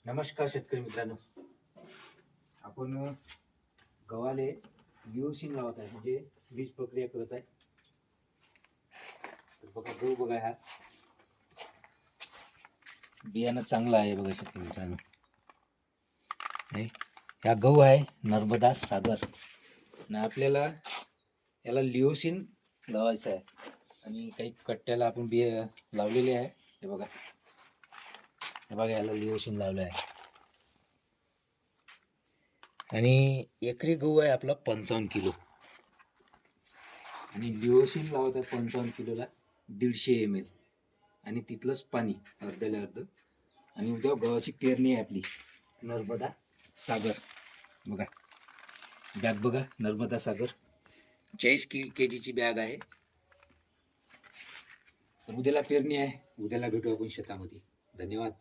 नमस्कार शेतकरी मित्रांनो, आपण गव्हाले लिओसिन लावत आहे म्हणजे बीज प्रक्रिया करत आहे. तर बघा गहू बघा, हा बियाणं चांगलं आहे बघा शेतकरी मित्रांनो. हा गहू आहे नर्मदा सागर ना. आपल्याला याला लिओसिन लावायचं आहे आणि काही कट्ट्याला आपण बिया लावलेले आहे. हे बघा, हे बघा, याला लिओसिन लावलं आहे आणि एकरी गहू आहे आपला 55 किलो आणि लिओसिन लावत आहे 55 किलोला 150 ml आणि तिथलंच पाणी अर्ध्याला अर्ध. आणि उद्या गव्हाची पेरणी आहे आपली नर्मदा सागर. बघा बॅग, बघा नर्मदा सागर 40 kg बॅग आहे. तर उद्याला पेरणी आहे, उद्याला भेटू आपण शेतामध्ये. धन्यवाद.